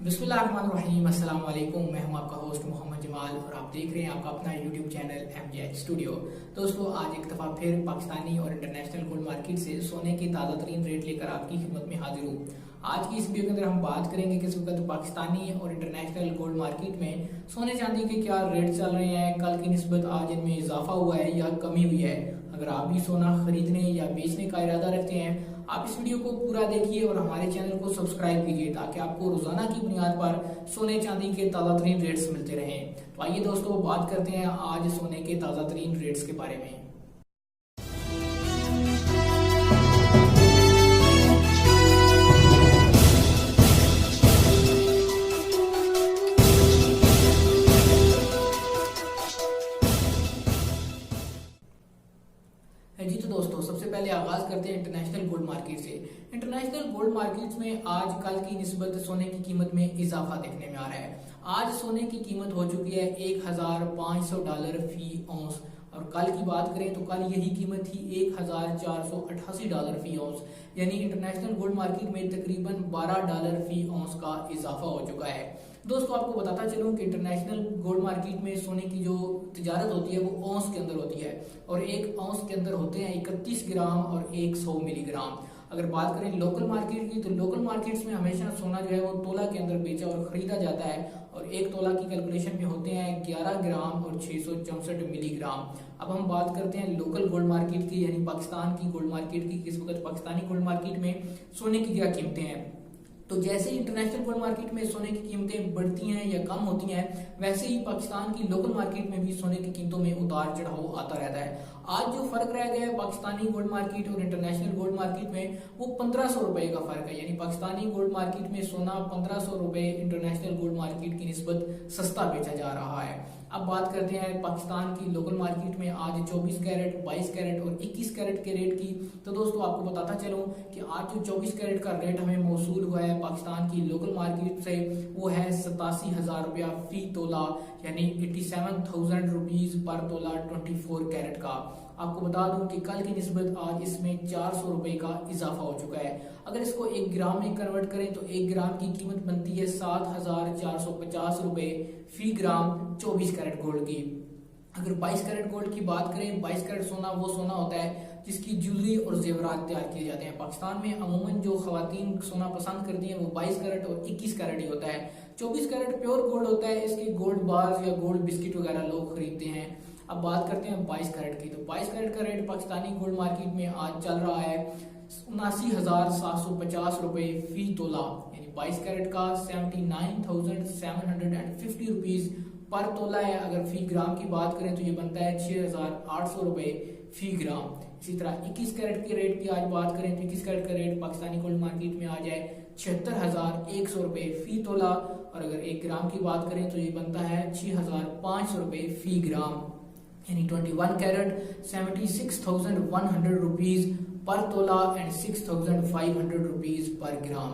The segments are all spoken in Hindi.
बिस्मिल्लाहिर्रहमानिर्रहीम, अस्सलाम वालेकुम। मैं हूं आपका होस्ट मोहम्मद जमाल और आप देख रहे हैं आपका अपना यूट्यूब चैनल MJ स्टूडियो। दोस्तों, आज एक दफ़ा फिर पाकिस्तानी और इंटरनेशनल गोल्ड मार्केट से सोने के ताज़ा तरीन रेट लेकर आपकी खिदमत में हाजिर हूँ। आज की इस वीडियो के अंदर हम बात करेंगे कि इस वक्त पाकिस्तानी और इंटरनेशनल गोल्ड मार्केट में सोने चांदी के क्या रेट चल रहे हैं, कल की निस्बत आज इनमें इजाफा हुआ है या कमी हुई है। अगर आप भी सोना खरीदने या बेचने का इरादा रखते हैं, आप इस वीडियो को पूरा देखिए और हमारे चैनल को सब्सक्राइब कीजिए ताकि आपको रोजाना की बुनियाद पर सोने चांदी के ताज़ा तरीन रेट्स मिलते रहें। तो आइए दोस्तों, बात करते हैं आज सोने के ताज़ा तरीन रेट्स के बारे में। जी तो दोस्तों, सबसे पहले आगाज करते हैं इंटरनेशनल गोल्ड मार्केट से। इंटरनेशनल गोल्ड मार्केट्स में आज कल की निस्बत सोने की कीमत में इजाफा देखने में आ रहा है। आज सोने की कीमत हो चुकी है $1,500 फी औंस और कल की बात करें तो कल यही कीमत थी $1,488 फी औंस, यानी इंटरनेशनल गोल्ड मार्केट में तकरीबन $12 फी औंस का इजाफा हो चुका है। दोस्तों, आपको बताता चलूं कि इंटरनेशनल गोल्ड मार्केट में सोने की जो तिजारत होती है वो औंस के अंदर होती है और एक औंस के अंदर होते हैं 31 ग्राम और 100 मिलीग्राम। अगर बात करें लोकल मार्केट की, तो लोकल मार्केट्स में हमेशा सोना जो है वो तोला के अंदर बेचा और खरीदा जाता है और एक तोला की कैलकुलेशन में होते हैं 11 ग्राम और 664 मिलीग्राम। अब हम बात करते हैं लोकल गोल्ड मार्केट की, यानी पाकिस्तान की गोल्ड मार्केट की। इस वक्त पाकिस्तानी गोल्ड मार्केट में सोने की क्या कीमतें हैं। तो जैसे ही इंटरनेशनल गोल्ड मार्केट में सोने की कीमतें बढ़ती हैं या कम होती हैं, वैसे ही पाकिस्तान की लोकल मार्केट में भी सोने की कीमतों में उतार चढ़ाव आता रहता है। आज जो फर्क रह गया है पाकिस्तानी गोल्ड मार्केट और इंटरनेशनल गोल्ड मार्केट में, वो 1500 रुपए का फर्क है। यानी पाकिस्तानी गोल्ड मार्केट में सोना 1500 रुपए इंटरनेशनल गोल्ड मार्केट की निस्बत सस्ता बेचा जा रहा है। अब बात करते हैं पाकिस्तान की लोकल मार्केट में आज 24 कैरेट, 22 कैरेट और 21 कैरेट के रेट की। तो दोस्तों, आपको बताता चलूं कि आज जो 24 कैरेट का रेट हमें मौसूल हुआ है पाकिस्तान की लोकल मार्केट से, वो है 87,000 रुपया फी तोला, यानी 87,000 रुपीज पर तोला 24 कैरेट का। आपको बता दूं कि कल की निस्बत आज इसमें 400 रुपए का इजाफा हो चुका है। अगर इसको 1 ग्राम में कन्वर्ट करें तो 1 ग्राम की कीमत बनती है 7,450 रुपए फी ग्राम 24 कैरेट गोल्ड की। अगर 22 कैरेट गोल्ड की बात करें, 22 कैरेट सोना वो सोना होता है जिसकी ज्वेलरी और जेवरात तैयार किए जाते हैं। पाकिस्तान में अमूमन जो खवातीन सोना पसंद करती हैं वो 22 कैरेट और 21 कैरेट ही होता है। 24 कैरेट प्योर गोल्ड होता है, इसके गोल्ड बार्स या गोल्ड बिस्किट वगैरह लोग खरीदते हैं। अब बात करते हैं 22 कैरेट की। तो 22 कैरेट का रेट पाकिस्तानी गोल्ड मार्केट में आज चल रहा है 79,750 रुपए फी तोला, यानी 22 कैरेट का 79,750 रुपीज पर तोला है। अगर फी ग्राम की बात करें तो ये बनता है 6,800 रुपए फी ग्राम। इसी तरह 21 कैरेट के रेट की आज बात करें तो 21 कैरेट का रेट पाकिस्तानी गोल्ड मार्केट में आ जाए 76,100 रुपए फी तोला और अगर 1 ग्राम की बात करें तो ये बनता है 6,500 रुपए फी ग्राम, यानी 21 कैरेट 76,100 रुपीज पर तोला एंड 6,500 रुपीज पर ग्राम।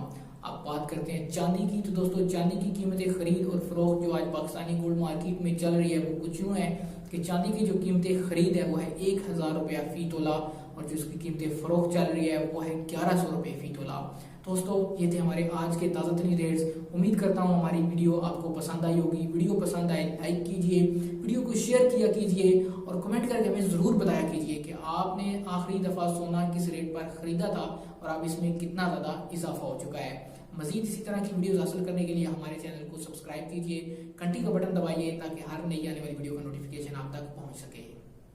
अब बात करते हैं चांदी की। तो दोस्तों, चांदी की कीमतें खरीद और फरोख्त जो आज पाकिस्तानी गोल्ड मार्केट में चल रही है वो कुछ यूं है कि चांदी की जो कीमतें खरीद है वो है 1,000 रुपया फी तोला और जो उसकी कीमतें फरोख्त चल रही है वो है 1100 रुपए फी तोला। दोस्तों, ये थे हमारे आज के ताज़ा तरीन रेट्स। उम्मीद करता हूँ हमारी वीडियो आपको पसंद आई होगी। वीडियो पसंद आए लाइक कीजिए, वीडियो को शेयर किया कीजिए और कमेंट करके हमें ज़रूर बताया कीजिए कि आपने आखिरी दफ़ा सोना किस रेट पर ख़रीदा था और अब इसमें कितना ज़्यादा इजाफा हो चुका है। मजीद इसी तरह की वीडियोस हासिल करने के लिए हमारे चैनल को सब्सक्राइब कीजिए, घंटी का बटन दबाइए ताकि हर नई आने वाली वीडियो का नोटिफिकेशन आप तक पहुँच सके।